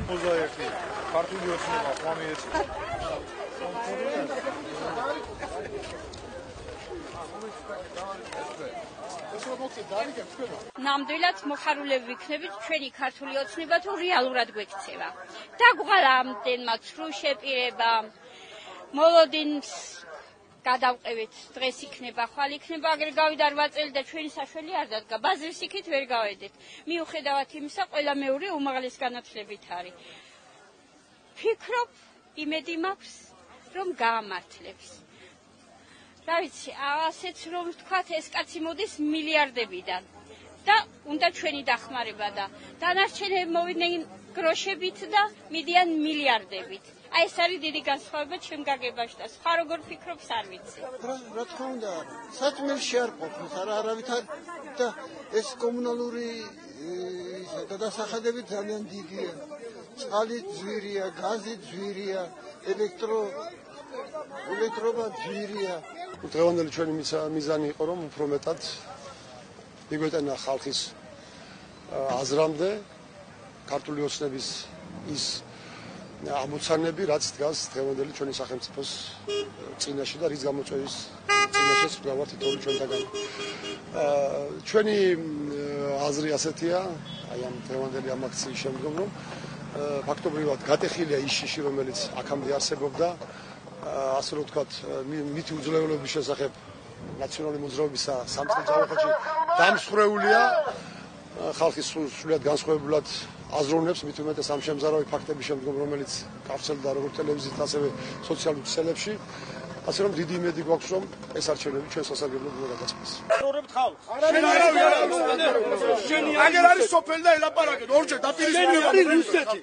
მოზაიკი ქართული ოცნება ხმამიეცი ნამდვილად მოხარულები ვიქნებით ჩვენი ქართული ოცნება თუ რეალურად გვექცევა. დაგვყარა ამდენმა ცრუ შეპირება, მოლოდინს გადავყევით, დღეს იქნება, ხვალ იქნება, აგერ გავიდა 8 წელი და ჩვენი საშველი არ დადგა. ბაზრის იქით ვერ გავედით. მიუხედავად იმისა, ყველა მეორე უმაღლეს განათლებით არის. ვფიქრობ, იმედი მაქვს, რომ გაამართლებს. რა ვიცი, ასეც რომ ვთქვათ, ეს კაცი მოდის მილიარდებიდან და უნდა ჩვენი დახმარება და დანარჩენები მოვიდნენ გროშებით და მიდიან მილიარდებით. აი ეს არის დიდი განსხვავება ჩემ გაგებაში და სხვა როგორ ფიქრობს არ ვიცი. რა თქმა უნდა, საწმელში არ ყოფნის, არავითარ და ეს კომუნალური გადასახადები ძალიან დიდია. წყალი ძვირია, გაზი ძვირია, ელექტრობა ძვირია. დღევანდელი ჩვენი მიზანი იყო, რომ უფრო მეტად მიგვეტანა ხალხის აზრამდე ქართული ოცნების ის ამოცანები, რაც დგას დღევანდელი ჩვენი სახელმწიფოს წინაშე და რის გამოწვევის წინაშეც ვდგავართ თითოეული ჩვენთაგანი. ჩვენი აზრი ასეთია, აი ამ დღევანდელი ამ აქციის შემდგომ, რომ ფაქტობრივად გატეხილია ის შიში, რომელიც აქამდე არსებობდა, ასე რომ ვთქვათ, მითი უძლევლობის შესახებ ნაციონალური მოძრაობისა სამწუხაროდ დამსხვრეულია, ხალხი სრულიად განსხვავებულად აზროვნებს, მით უმეტეს ამ შემზარავი ფაქტების შემდგომ, რომელიც გავრცელდა როგორც ტელევიზიით, ასევე სოციალურ ქსელებში. ასე რომ დიდი იმედი გვაქვს, რომ ეს არჩევნები ჩვენ სასარგებლოდ უნდა გადაწყდეს. ვეღორებთ ხალხს. აგერ არის სოფელი და ელაპარაკეთ, ორჯერ დაპირისპირებული. შენი არის რუსეთი.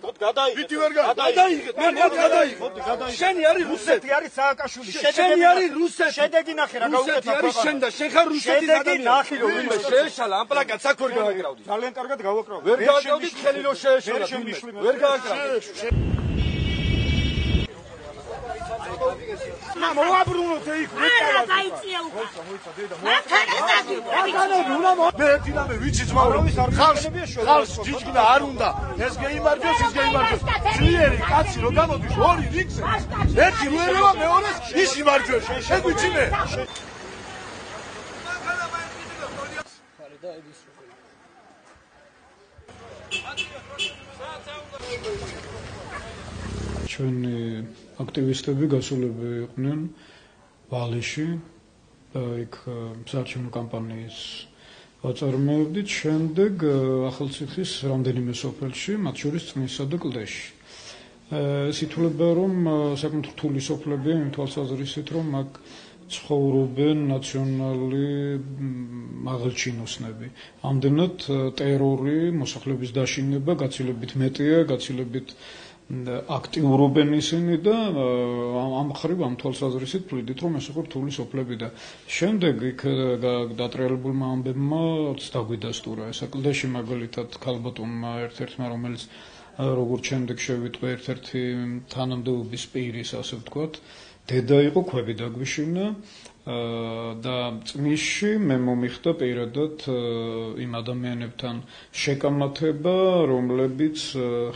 ვიტი ვერ გადაიღეთ. მე გადაიღეთ. შენი არის რუსეთი, არის სააკაშვილი. შენი არის რუსეთი. შედეგი ნახე რა გაუკეთა. რუსეთი არის შენ და შენ ხარ რუსეთის ადამიანი. ნახე რომ ვინმე შეეშალა ამ პლაკატს აქ ვერ გააკრავდი. ძალიან კარგად გავაკრავდი. ვერ გააკრავდი ხელი რო შეეშალა. ვერ გააკრავდი. მოვაბრუნოთ იქ არა დაიწია უკვე. მე ერთინამე ვიცი ძმა რომ ხალხს ჯიჯგნა არ უნდა. ეს გეიმარჯოს, ის გეიმარჯოს. ძლიერი კაცი რო გამოდის ორი რიგზე. ერთი რუერევა, მეორეს ის იმარჯვებს. შეგვიცი მე. ჩვენი აქტივისტები გასულები იყვნენ ვალეში და იქ საარჩევნო კამპანიის ვაწარმოებდით. შემდეგ ახალციხის რამდენიმე სოფელში, მათ შორის წნისა და კლდეში. ეს ითვლება, რომ საკმაოდ რთული სოფლებია იმ თვალსაზრისით, რომ აქ ცხოვრობენ ნაციონალი მაღალჩინოსნები. ამდენად ტერორი, მოსახლეობის დაშინება გაცილებით მეტია, გაცილებით აქტიურობენ ისინი და ამ ხრივ ამ თვალსაზრისით ვთვლიდით, რომ ეს იყო რთული სოფლები და შემდეგ იქ დატრიალებულმა ამბებმა დაგვიდასტურა. ეს კლდეში მაგალითად ქალბატონმა ერთ-ერთმა, რომელიც როგორც შემდეგ შევიტყვე ერთ-ერთი თანამდებობის პირის, ასე ვთქვათ, დედა იყო, ქვები დაგვიშინა და წმისში მე მომიხდა პირადად იმ ადამიანებთან შეკამათება, რომლებიც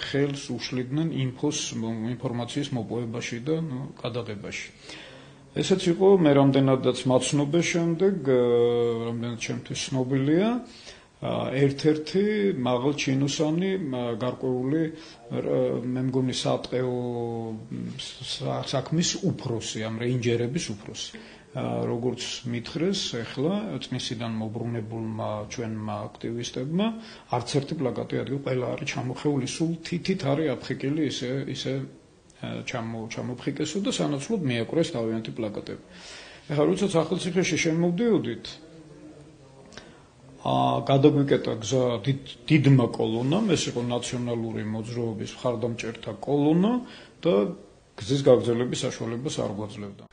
ხელს უშლიდნენ ინფორმაციის მოპოვებაში და გადაღებაში. ესეც იყო მე რამდენადაც მაცნობე შემდეგ, რამდენად ჩემთვის ცნობილია, ერთ-ერთი მაღალჩინოსანი გარკვეული მე მგონი სატყეო საქმის უფროსი, ამ რეინჯერების უფროსი. როგორც მითხრეს, ახლა წნისიდან მობრუნებულმა ჩვენმა აქტივისტებმა არც ერთი პლაკატი ადგილ ყველა არის ჩამოხეული, სულ თითით არის აფხიკილი ისე ჩამოფხიკესო და სანაცვლოდ მიაკვრეს თავიანთი პლაკატები. ახლა როდესაც ახალციხეში შემოვდიოდით, გადაგვიკეტა გზა დიდმა კოლონამ, ეს იყო ნაციონალური მოძრაობის მხარდამჭერთა კოლონა და გზის გაგრძელების საშუალებას არ გვაძლევდა.